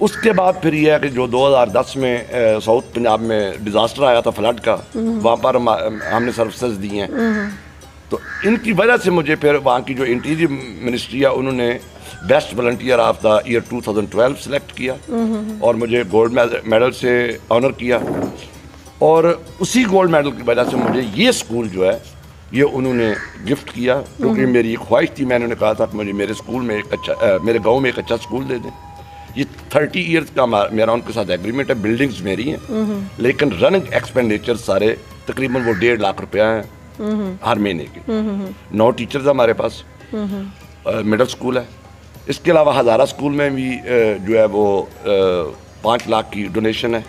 اس کے بعد پھر یہ ہے کہ جو 2010 میں ساؤتھ پنجاب میں ڈیزاسٹر آیا تھا فلڈ کا، وہاں پر ہم نے سروسز دی ہیں. تو ان کی وجہ سے مجھے پھر وہاں کی جو انٹیریئر منسٹری ہے انہوں نے best volunteer of the year 2012 select کیا اور مجھے گولڈ میڈل سے آنر کیا. اور اسی گولڈ میڈل کی وجہ سے مجھے یہ اسکول جو ہے یہ انہوں نے گفٹ کیا، کیونکہ میری ایک خواہش تھی. میں نے کہا تھا کہ مجھے میرے اسکول میں ایک اچھا، میرے گاؤں میں ایک اچھا اسکول دے دیں. یہ 30 ایئرس کا میرا ان کے ساتھ ایگریمنٹ ہے. بلڈنگز میری ہیں لیکن رننگ ایکسپینڈیچر سارے تقریباً وہ 1.5 لاکھ روپیہ ہیں ہر مہینے کے. 9 ٹیچرز ہمارے پاس، مڈل اسکول ہے. اس کے علاوہ ہزارہ اسکول میں بھی جو ہے وہ 5 لاکھ کی ڈونیشن ہے.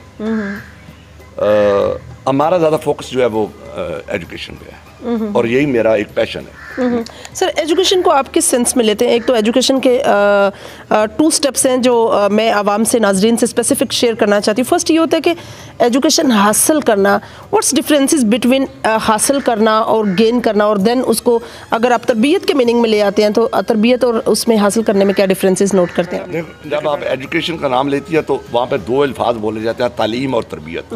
ہمارا زیادہ فوکس جو ہے وہ ایجوکیشن پہ ہے اور یہی میرا ایک پیشن ہے. سر ایجوکیشن کو آپ کس سینس میں لیتے ہیں؟ ایک تو ایجوکیشن کے 2 سٹیپس ہیں جو میں عوام سے، ناظرین سے اسپیسیفک شیئر کرنا چاہتی ہوں. فرسٹ یہ ہوتا ہے کہ ایجوکیشن حاصل کرنا، واٹس ڈفرینسز بٹوین حاصل کرنا اور گین کرنا، اور دین اس کو اگر آپ تربیت کے میننگ میں لے آتے ہیں تو تربیت اور اس میں حاصل کرنے میں کیا ڈفرینسز نوٹ کرتے ہیں؟ جب آپ ایجوکیشن کا نام لیتی ہے تو وہاں پہ 2 الفاظ بولے جاتے ہیں، تعلیم اور تربیت.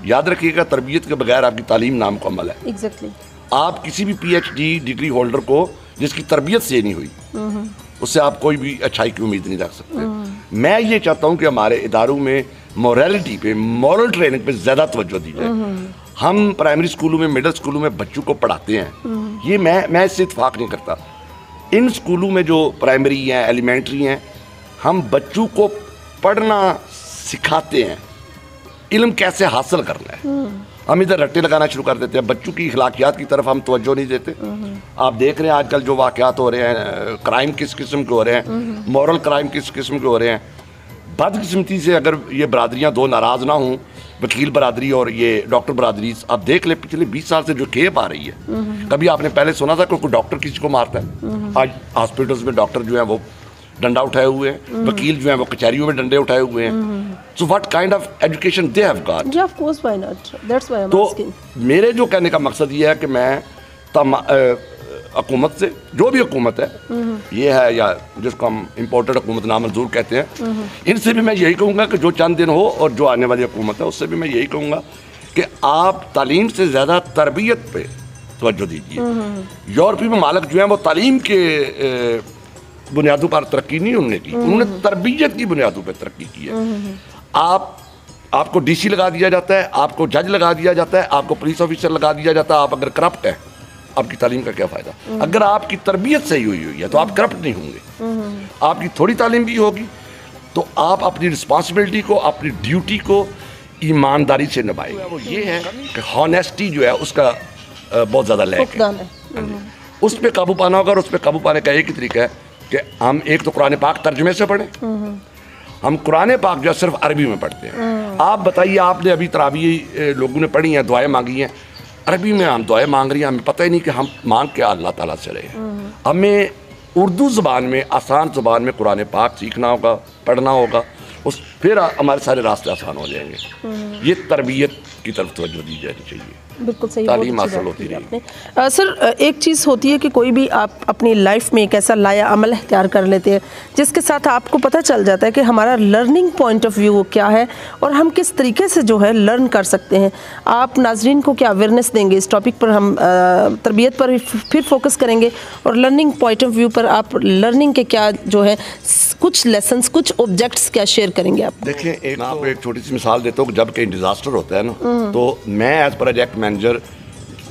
یاد رکھیے گا تربیت کے بغیر آپ کی تعلیم نامکمل ہے. ایگزیکٹلی. آپ کسی بھی PhD ڈگری ہولڈر کو جس کی تربیت سے نہیں ہوئی اس سے آپ کوئی بھی اچھائی کی امید نہیں رکھ سکتے. میں یہ چاہتا ہوں کہ ہمارے اداروں میں مورالٹی پہ، مورل ٹریننگ پہ زیادہ توجہ دی جائے. ہم پرائمری اسکولوں میں، مڈل اسکولوں میں بچوں کو پڑھاتے ہیں، یہ میں اس سے اتفاق نہیں کرتا. ان اسکولوں میں جو پرائمری ہیں، ایلیمنٹری ہیں، ہم بچوں کو پڑھنا سکھاتے ہیں، علم کیسے حاصل کرنا ہے. ہم ادھر رٹے لگانا شروع کر دیتے ہیں، بچوں کی اخلاقیات کی طرف ہم توجہ نہیں دیتے. آپ دیکھ رہے ہیں آج کل جو واقعات ہو رہے ہیں، کرائم کس قسم کے ہو رہے ہیں، مورل کرائم کس قسم کے ہو رہے ہیں. بدقسمتی سے اگر یہ برادریاں 2 ناراض نہ ہوں، وکیل برادری اور یہ ڈاکٹر برادری، آپ دیکھ لیں پچھلے 20 سال سے جو کھیپ آ رہی ہے. کبھی آپ نے پہلے سنا تھا کہ کوئی ڈاکٹر کسی کو مارتا ہے؟ آج ہاسپٹلس میں ڈاکٹر جو ہیں وہ ڈنڈا اٹھائے ہوئے ہیں، وکیل جو ہیں وہ کچہریوں میں ڈنڈے اٹھائے ہوئے ہیں. So what kind of education they have got? Yeah, of course, why not? That's why I'm asking. تو میرے جو کہنے کا مقصد یہ ہے کہ میں حکومت سے، جو بھی حکومت ہے یہ ہے یا جس کو ہم امپورٹڈ حکومت نامنظور کہتے ہیں، ان سے بھی میں یہی کہوں گا کہ جو چند دن ہو اور جو آنے والی حکومت ہے اس سے بھی میں یہی کہوں گا کہ آپ تعلیم سے زیادہ تربیت پہ توجہ دیجیے. یورپی ممالک جو ہیں وہ تعلیم کے بنیادوں پر ترقی نہیں انہوں نے کی، انہوں نے تربیت کی بنیادوں پہ ترقی کی ہے. آپ کو DC لگا دیا جاتا ہے، آپ کو جج لگا دیا جاتا ہے، آپ کو پولیس آفیسر لگا دیا جاتا ہے. آپ اگر کرپٹ ہیں، آپ کی تعلیم کا کیا فائدہ؟ اگر آپ کی تربیت صحیح ہوئی ہے تو آپ کرپٹ نہیں ہوں گے. آپ کی تھوڑی تعلیم بھی ہوگی تو آپ اپنی رسپانسبلٹی کو، اپنی ڈیوٹی کو ایمانداری سے نبھائیں گے. وہ یہ ہے کہ ہانیسٹی جو ہے اس کا بہت زیادہ لیک ہے. اس پہ قابو پانا ہوگا، اور اس پہ قابو پانے کا ایک ہی طریقہ ہے کہ ہم ایک تو قرآن پاک ترجمے سے پڑھیں. ہم قرآن پاک جو ہے صرف عربی میں پڑھتے ہیں. آپ بتائیے، آپ نے ابھی تراویح لوگوں نے پڑھی ہیں، دعائیں مانگی ہیں، عربی میں ہم دعائیں مانگ رہی ہیں، ہمیں پتہ ہی نہیں کہ ہم مانگ کیا اللہ تعالیٰ سے رہے ہیں. ہمیں اردو زبان میں، آسان زبان میں قرآن پاک سیکھنا ہوگا، پڑھنا ہوگا، پھر ہمارے سارے راستے آسان ہو جائیں گے. یہ تربیت کی طرف توجہ دی جانی چاہیے. بالکل صحیح، تعلیم حاصل ہوتی رہی. سر ایک چیز ہوتی ہے کہ کوئی بھی آپ اپنی لائف میں ایک ایسا لایا عمل اختیار کر لیتے ہیں جس کے ساتھ آپ کو پتہ چل جاتا ہے کہ ہمارا لرننگ پوائنٹ آف ویو کیا ہے اور ہم کس طریقے سے جو ہے لرن کر سکتے ہیں. آپ ناظرین کو کیا اویئرنیس دیں گے اس ٹاپک پر؟ ہم تربیت پر پھر فوکس کریں گے اور لرننگ پوائنٹ آف ویو پر آپ لرننگ کے کیا جو ہے کچھ لیسنس، کچھ آبجیکٹس کیا شیئر کریں گے آپ؟ دیکھیں، میں آپ کو ایک چھوٹی سی مثال دیتا ہوں کہ جب کہیں ڈیزاسٹر ہوتا ہے نا تو میں ایز پروجیکٹ مینیجر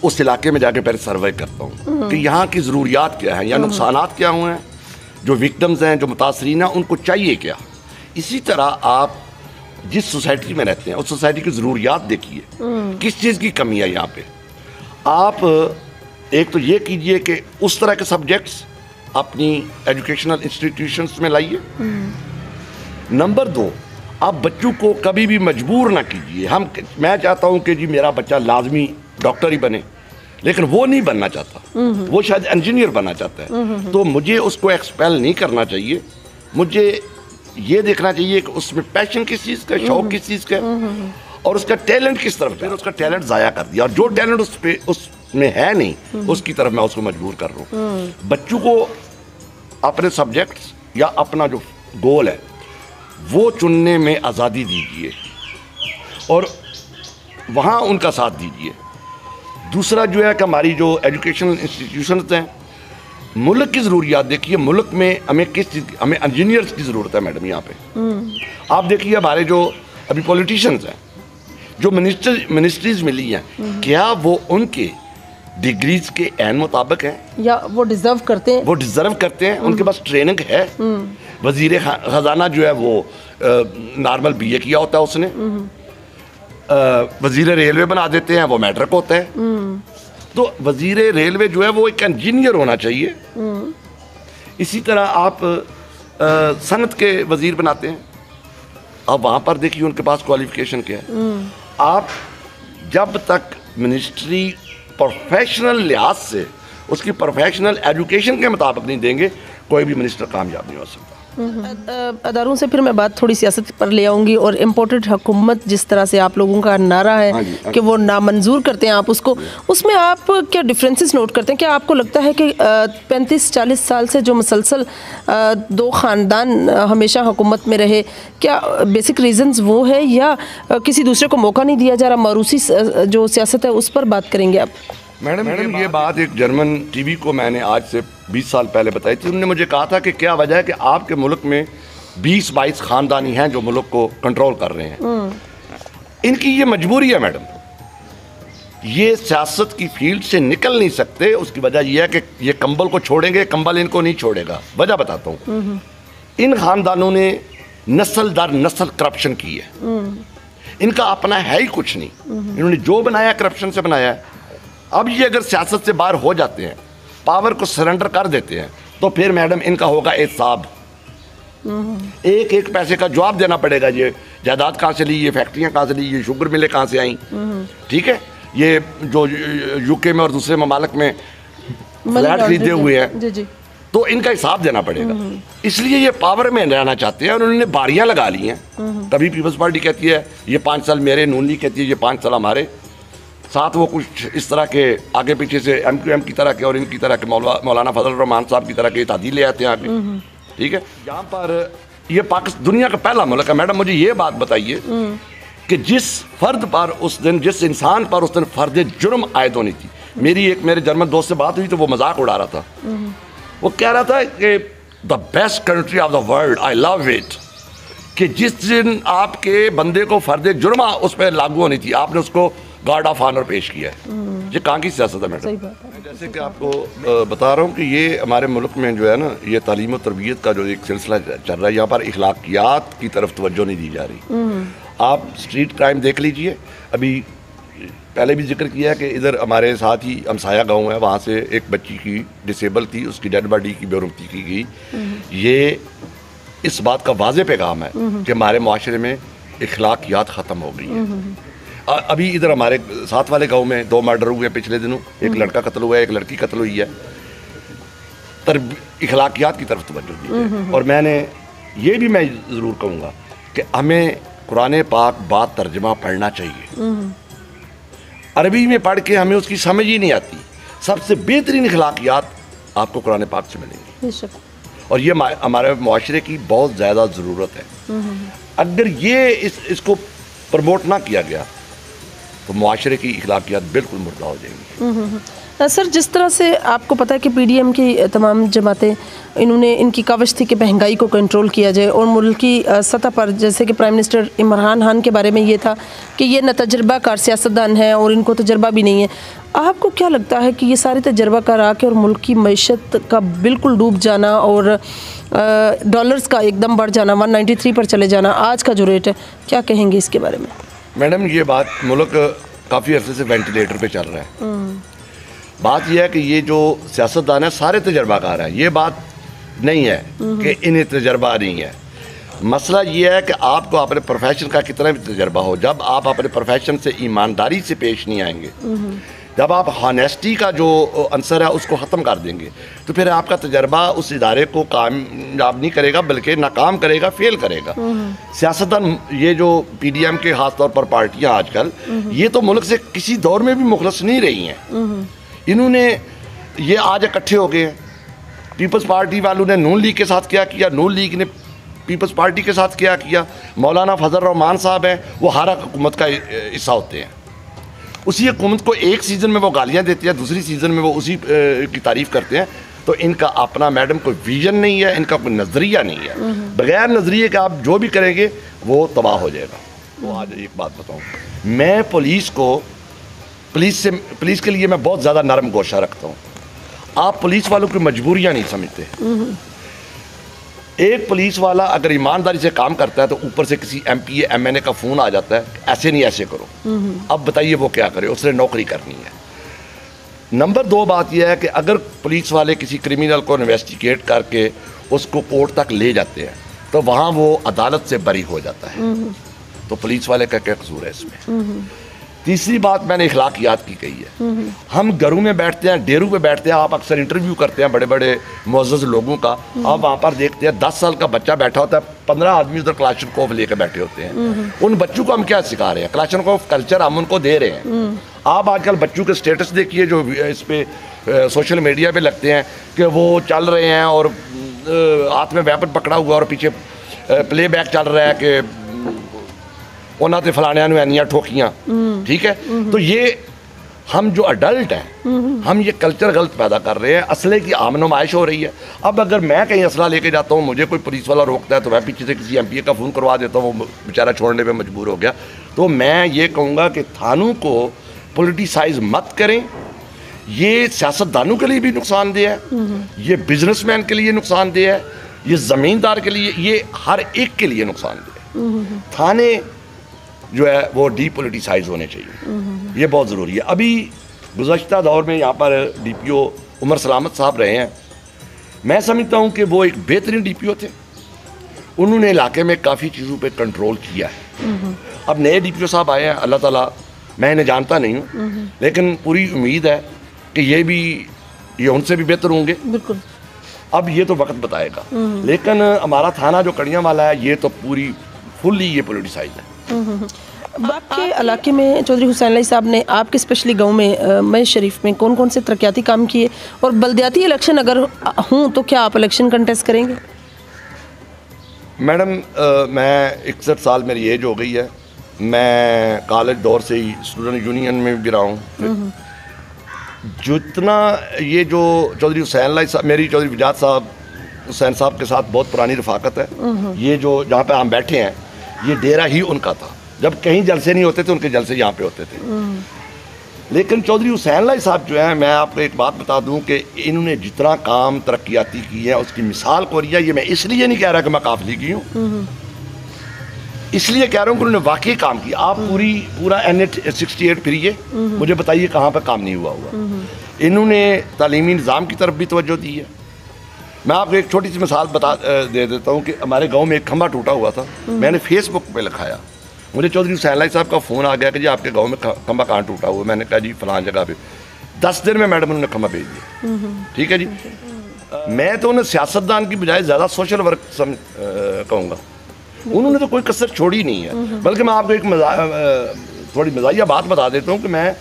اس علاقے میں جا کے پہلے سروے کرتا ہوں کہ یہاں کی ضروریات کیا ہیں یا نقصانات کیا ہوئے ہیں، جو وکٹمز ہیں، جو متاثرین ہیں، ان کو چاہیے کیا. اسی طرح آپ جس سوسائٹی میں رہتے ہیں اس سوسائٹی کی ضروریات دیکھیے، کس چیز کی کمی ہے یہاں پہ. آپ ایک تو یہ کیجئے کہ اس طرح کے سبجیکٹس اپنی ایجوکیشنل انسٹیٹیوشنس میں لائیے. نمبر 2، آپ بچوں کو کبھی بھی مجبور نہ کیجیے. میں چاہتا ہوں کہ جی میرا بچہ لازمی ڈاکٹر ہی بنے، لیکن وہ نہیں بننا چاہتا، وہ شاید انجینئر بننا چاہتا ہے. تو مجھے اس کو ایکسپیل نہیں کرنا چاہیے. مجھے یہ دیکھنا چاہیے کہ اس میں پیشن کس چیز کا، شوق کس چیز کا، اور اس کا ٹیلنٹ کس طرف. پھر اس کا ٹیلنٹ ضائع کر دیا، اور جو ٹیلنٹ اس میں ہے نہیں اس کی طرف میں اس کو مجبور کر رہا ہوں. بچوں کو اپنے سبجیکٹس یا اپنا جو گول ہے وہ چننے میں آزادی دیجیے اور وہاں ان کا ساتھ دیجیے. دوسرا جو ہے کہ ہماری جو ایجوکیشنل انسٹیٹیوشنز ہیں, ملک کی ضروریات دیکھیے. ملک میں ہمیں کس چیز کی, ہمیں انجینئرس کی ضرورت ہے میڈم. یہاں پہ آپ دیکھیے ہمارے جو ابھی پولیٹیشنز ہیں, جو منسٹریز ملی ہیں, کیا وہ ان کے ڈگریز کے عین مطابق ہیں یا وہ ڈیزرو کرتے ہیں؟ وہ ڈیزرو کرتے ہیں, ان کے پاس ٹریننگ ہے. وزیر خزانہ جو ہے وہ نارمل BA کیا ہوتا ہے اس نے, وزیر ریلوے بنا دیتے ہیں وہ میٹرک ہوتا ہے. تو وزیر ریلوے جو ہے وہ ایک انجینئر ہونا چاہیے. اسی طرح آپ صنعت کے وزیر بناتے ہیں, اب وہاں پر دیکھیے ان کے پاس کوالیفیکیشن کیا ہے. آپ جب تک منسٹری پروفیشنل لحاظ سے اس کی پروفیشنل ایجوکیشن کے مطابق نہیں دیں گے, کوئی بھی منسٹر کامیاب نہیں ہو سکتا. اداروں سے پھر میں بات تھوڑی سیاست پر لے آؤں گی, اور امپورٹڈ حکومت جس طرح سے آپ لوگوں کا نعرہ ہے کہ وہ نامنظور کرتے ہیں آپ اس کو, اس میں آپ کیا ڈفرینسز نوٹ کرتے ہیں؟ کیا آپ کو لگتا ہے کہ 35-40 سال سے جو مسلسل دو خاندان ہمیشہ حکومت میں رہے, کیا بیسک ریزنز وہ ہے یا کسی دوسرے کو موقع نہیں دیا جا رہا؟ موروثی جو سیاست ہے اس پر بات کریں گے آپ. میڈم یہ بات ایک جرمن ٹی وی کو میں نے آج سے 20 سال پہلے بتائی تھی. انہوں نے مجھے کہا تھا کہ کیا وجہ ہے کہ آپ کے ملک میں 20-22 خاندانی ہیں جو ملک کو کنٹرول کر رہے ہیں. ان کی یہ مجبوری ہے میڈم, یہ سیاست کی فیلڈ سے نکل نہیں سکتے. اس کی وجہ یہ ہے کہ یہ کمبل کو چھوڑیں گے, کمبل ان کو نہیں چھوڑے گا. وجہ بتاتا ہوں. ان خاندانوں نے نسل در نسل کرپشن کی ہے. ان کا اپنا ہے ہی کچھ نہیں. انہوں نے جو بنایا کرپشن سے بنایا ہے. اب یہ اگر سیاست سے باہر ہو جاتے ہیں, پاور کو سرنڈر کر دیتے ہیں, تو پھر میڈم ان کا ہوگا احتساب. ایک ایک پیسے کا جواب دینا پڑے گا. یہ جائیداد کہاں سے لی, یہ فیکٹریاں کہاں سے لی, یہ شوگر ملیں کہاں سے آئیں, ٹھیک ہے, یہ جو UK میں اور دوسرے ممالک میں فلیٹ خریدے ہوئے ہیں, تو ان کا حساب دینا پڑے گا. اس لیے یہ پاور میں رہنا چاہتے ہیں اور انہوں نے باریاں لگا لی ہیں. کبھی پیپلز پارٹی کہتی ہے یہ 5 سال میرے, نون لیگ کہتی ہے یہ 5 سال ہمارے, ساتھ وہ کچھ اس طرح کے آگے پیچھے سے MQM کی طرح کے اور ان کی طرح کے مولانا فضل الرحمان صاحب کی طرح کے تعدیل لے آتے ہیں آگے, ٹھیک ہے. یہاں پر یہ دنیا کا پہلا ملک ہے. میڈم مجھے یہ بات بتائیے کہ جس فرد پر اس دن, جس انسان پر اس دن فرد جرم عائد ہونی تھی, میرے جرمن دوست سے بات ہوئی تو وہ مذاق اڑا رہا تھا. وہ کہہ رہا تھا کہ the best country of the world, I love it, کہ جس دن آپ کے بندے کو فرد جرم اس پہ لاگو ہونی تھی, آپ نے اس کو گارڈ آف آنر پیش کیا ہے. یہ کہاں کی سیاست ہے میڈم؟ جیسے کہ آپ کو بتا رہا ہوں کہ یہ ہمارے ملک میں جو ہے نا, یہ تعلیم و تربیت کا جو ایک سلسلہ چل رہا ہے, یہاں پر اخلاقیات کی طرف توجہ نہیں دی جا رہی. آپ اسٹریٹ کرائم دیکھ لیجئے. ابھی پہلے بھی ذکر کیا ہے کہ ادھر ہمارے ساتھ ہی ہمسایہ گاؤں ہے, وہاں سے ایک بچی کی ڈسیبل تھی, اس کی ڈیڈ باڈی کی بے رغبتی کی گئی. یہ اس بات کا واضح پیغام ہے کہ ہمارے معاشرے میں اخلاقیات ختم ہو گئی ہیں. ابھی ادھر ہمارے ساتھ والے گاؤں میں 2 مرڈر ہوئے پچھلے دنوں, ایک لڑکا قتل ہوا ہے, ایک لڑکی قتل ہوئی ہے. اخلاقیات کی طرف توجہ دی ہے. اور میں نے یہ بھی میں ضرور کہوں گا کہ ہمیں قرآن پاک بات ترجمہ پڑھنا چاہیے. عربی میں پڑھ کے ہمیں اس کی سمجھ ہی نہیں آتی. سب سے بہترین اخلاقیات آپ کو قرآن پاک سے ملیں گے, اور یہ ہمارے معاشرے کی بہت زیادہ ضرورت ہے. اگر یہ اس کو پروموٹ نہ کیا گیا تو معاشرے کی اخلاقیات بالکل مردہ ہو جائیں گی. سر, جس طرح سے آپ کو پتہ ہے کہ PDM کی تمام جماعتیں, انہوں نے ان کی کاوش تھی کہ مہنگائی کو کنٹرول کیا جائے, اور ملکی سطح پر جیسے کہ پرائم منسٹر عمران خان کے بارے میں یہ تھا کہ یہ نہ تجربہ کار سیاستدان ہیں اور ان کو تجربہ بھی نہیں ہے. آپ کو کیا لگتا ہے کہ یہ سارے تجربہ کار آ کے اور ملک کی معیشت کا بالکل ڈوب جانا اور ڈالرز کا ایک دم بڑھ جانا, 193 پر چلے جانا آج کا جو ریٹ ہے, کیا کہیں گے اس کے بارے میں؟ میڈم یہ بات, ملک کافی عرصے سے وینٹیلیٹر پہ چل رہا ہے. بات یہ ہے کہ یہ جو سیاستدان ہیں سارے تجربہ کار ہیں. یہ بات نہیں ہے کہ انہیں تجربہ نہیں ہے. مسئلہ یہ ہے کہ آپ کو اپنے پروفیشن کا کتنا بھی تجربہ ہو, جب آپ اپنے پروفیشن سے ایمانداری سے پیش نہیں آئیں گے, جب آپ ہانیسٹی کا جو عنصر ہے اس کو ختم کر دیں گے, تو پھر آپ کا تجربہ اس ادارے کو کامیاب نہیں کرے گا بلکہ ناکام کرے گا, فیل کرے گا. سیاستدان یہ جو PDM کے خاص طور پر پارٹیاں آج کل, یہ تو ملک سے کسی دور میں بھی مخلص نہیں رہی ہیں. انہوں نے یہ آج اکٹھے ہو گئے ہیں. پیپلز پارٹی والوں نے نون لیگ کے ساتھ کیا, نون لیگ نے پیپلز پارٹی کے ساتھ کیا کیا. مولانا فضل الرحمان صاحب ہیں, وہ ہر حکومت کا حصہ ہوتے ہیں. اسی حکومت کو ایک سیزن میں وہ گالیاں دیتے ہیں, دوسری سیزن میں وہ اسی کی تعریف کرتے ہیں. تو ان کا اپنا میڈم کوئی ویژن نہیں ہے, ان کا کوئی نظریہ نہیں ہے. بغیر نظریے کے آپ جو بھی کریں گے وہ تباہ ہو جائے گا. وہ آج ایک بات بتاؤں, میں پولیس کے لیے میں بہت زیادہ نرم گوشہ رکھتا ہوں. آپ پولیس والوں کی مجبوریاں نہیں سمجھتے. ایک پولیس والا اگر ایمانداری سے کام کرتا ہے تو اوپر سے کسی ایم پی ایم این اے کا فون آ جاتا ہے, ایسے نہیں ایسے کرو. اب بتائیے وہ کیا کرے, اس نے نوکری کرنی ہے. نمبر 2 بات یہ ہے کہ اگر پولیس والے کسی کرمینل کو انویسٹیگیٹ کر کے اس کو کورٹ تک لے جاتے ہیں تو وہاں وہ عدالت سے بری ہو جاتا ہے. تو پولیس والے کا کیا قصور ہے اس میں؟ تیسری بات میں نے اخلاقیات کی کہی ہے. ہم گھروں میں بیٹھتے ہیں, ڈیروں پہ بیٹھتے ہیں, آپ اکثر انٹرویو کرتے ہیں بڑے بڑے معزز لوگوں کا, آپ وہاں پر دیکھتے ہیں 10 سال کا بچہ بیٹھا ہوتا ہے, 15 آدمی ادھر کلاشنکوف لے کے بیٹھے ہوتے ہیں. ان بچوں کو ہم کیا سکھا رہے ہیں؟ کلاشنکوف کلچر ہم ان کو دے رہے ہیں. آپ آج کل بچوں کے سٹیٹس دیکھیے جو اس پہ سوشل میڈیا پہ لگتے ہیں کہ وہ چل رہے ہیں اور ہاتھ میں ویپن پکڑا ہوا اور پیچھے پلے بیک چل رہا ہے کہ انہوں نے فلانیاں نو اینیاں ٹھوکیاں. ٹھیک ہے, تو یہ ہم جو اڈلٹ ہیں ہم یہ کلچر غلط پیدا کر رہے ہیں. اسلحے کی عام نمائش ہو رہی ہے. اب اگر میں کہیں اسلحہ لے کے جاتا ہوں, مجھے کوئی پولیس والا روکتا ہے تو میں پیچھے سے کسی ایم پی اے کا فون کروا دیتا ہوں, وہ بیچارہ چھوڑنے پہ مجبور ہو گیا. تو میں یہ کہوں گا کہ تھانوں کو پولیٹیسائز مت کریں. یہ سیاستدانوں کے لیے بھی نقصان دہ ہے, یہ بزنس مین کے لیے نقصان دہ ہے, یہ زمیندار کے لیے, یہ ہر ایک کے لیے نقصان دہ ہے. تھانے جو ہے وہ ڈی پولیٹیسائز ہونے چاہیے. یہ بہت ضروری ہے. ابھی گزشتہ دور میں یہاں پر ڈی پی او عمر سلامت صاحب رہے ہیں. میں سمجھتا ہوں کہ وہ ایک بہترین ڈی پی او تھے. انہوں نے علاقے میں کافی چیزوں پہ کنٹرول کیا ہے. اب نئے ڈی پی او صاحب آئے ہیں, اللہ تعالیٰ, میں انہیں جانتا نہیں ہوں لیکن پوری امید ہے کہ یہ ان سے بھی بہتر ہوں گے. بالکل. اب یہ تو وقت بتائے گا. لیکن ہمارا تھانہ جو کڑیاں والا ہے یہ تو پوری فلی یہ پولیٹیسائز ہے. آپ کے علاقے میں چودھری حسین علی صاحب نے آپ کے اسپیشلی گاؤں میں شریف میں کون کون سے ترقیاتی کام کیے, اور بلدیاتی الیکشن اگر ہوں تو کیا آپ الیکشن کنٹیسٹ کریں گے؟ میڈم میں 61 سال میری ایج ہو گئی ہے. میں کالج دور سے ہی اسٹوڈنٹ یونین میں بھی رہا ہوں. جتنا یہ جو چودھری حسین علی صاحب, میری چودھری وجاد صاحب حسین صاحب کے ساتھ بہت پرانی رفاقت ہے. یہ جو جہاں پہ ہم بیٹھے ہیں یہ ڈیرہ ہی ان کا تھا. جب کہیں جلسے نہیں ہوتے تھے ان کے جلسے یہاں پہ ہوتے تھے. لیکن چودھری حسین علی صاحب جو ہیں, میں آپ کو ایک بات بتا دوں کہ انہوں نے جتنا کام ترقیاتی کی ہے اس کی مثال کوریا. یہ میں اس لیے نہیں کہہ رہا کہ میں قافلی کی ہوں, اس لیے کہہ رہا ہوں کہ انہوں نے واقعی کام کیا. آپ پورا N68 پھریے, مجھے بتائیے کہاں پہ کام نہیں ہوا ہوا. انہوں نے تعلیمی نظام کی طرف بھی توجہ دی ہے. میں آپ کو ایک چھوٹی سی مثال دے دیتا ہوں کہ ہمارے گاؤں میں ایک کھمبا ٹوٹا ہوا تھا. میں نے فیس بک پہ لکھایا, مجھے چودھری حسین علی صاحب کا فون آ گیا کہ جی آپ کے گاؤں میں کھمبا کہاں ٹوٹا ہوا. میں نے کہا جی فلان جگہ پہ. 10 دن میں میڈم انہوں نے کھمبا بھیج دیا. ٹھیک ہے جی. میں تو انہیں سیاستدان کی بجائے زیادہ سوشل ورک کہوں گا. انہوں نے تو کوئی کسر چھوڑی نہیں ہے. بلکہ میں آپ کو ایک تھوڑی مزاحیہ بات بتا دیتا ہوں کہ میں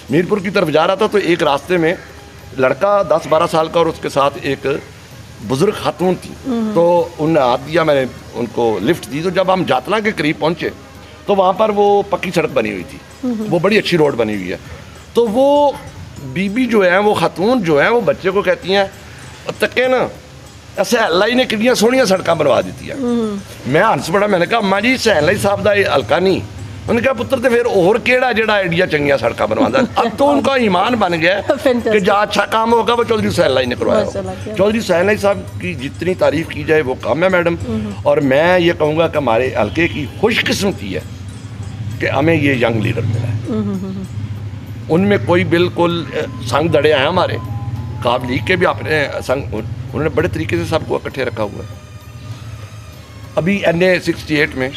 میرپور کی طرف جا رہا تھا تو ایک راستے میں لڑکا 10-12 سال کا اور اس کے ساتھ ایک بزرگ خاتون تھی. تو انہوں نے ہاتھ دیا, میں نے ان کو لفٹ دی. تو جب ہم جاتلا کے قریب پہنچے تو وہاں پر وہ پکی سڑک بنی ہوئی تھی, وہ بڑی اچھی روڈ بنی ہوئی ہے. تو وہ بی جو ہے, وہ خاتون جو ہے, وہ بچے کو کہتی ہیں تکے نا ایسے اللہ ہی نے کتنی سوہنیاں سڑکاں بنوا دیتی ہیں. میں ہنس پڑا, میں نے کہا اماں جی حسین علی صاحب دا یہ ہلکا نہیں. انہوں نے کہا پتر تے پھر اور کیڑا جڑا ایڈیا چنگیاں سڑکاں بنواتا. اب تو ان کا ایمان بن گیا کہ جہاں اچھا کام ہوگا وہ چودھری حسین علی نے کروایا ہوگا. چودھری حسین علی صاحب کی جتنی تعریف کی جائے وہ کم ہے میڈم. اور میں یہ کہوں گا کہ ہمارے حلقے کی خوش قسمتی ہے کہ ہمیں یہ ینگ لیڈر ملا ہے. ان میں کوئی بالکل سنگ دڑے ہیں ہمارے قابل لیگ کے بھی اپنے سنگ, انہوں نے بڑے طریقے سے سب کو اکٹھے رکھا ہوا ہے. ابھی N68 میں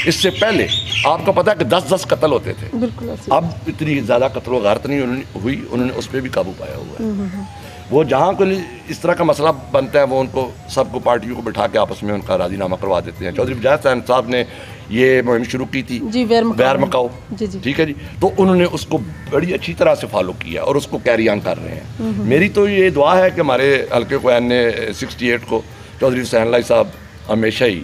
اس سے پہلے آپ کو پتا ہے کہ 10 قتل ہوتے تھے. اب اتنی زیادہ قتل و غارت نہیں ہوئی, انہوں نے اس پہ بھی قابو پایا ہوا ہے. وہ جہاں کوئی اس طرح کا مسئلہ بنتا ہے وہ ان کو سب کو پارٹیوں کو بٹھا کے آپس میں ان کا راضی نامہ کروا دیتے ہیں. چودھری وجاد صاحب نے یہ مہم شروع کی تھی غیر مکاؤ. ٹھیک ہے جی. تو انہوں نے اس کو بڑی اچھی طرح سے فالو کیا اور اس کو کیری آن کر رہے ہیں. میری تو یہ دعا ہے کہ ہمارے حلقے کو N68 کو چودھری حسین علی صاحب ہمیشہ ہی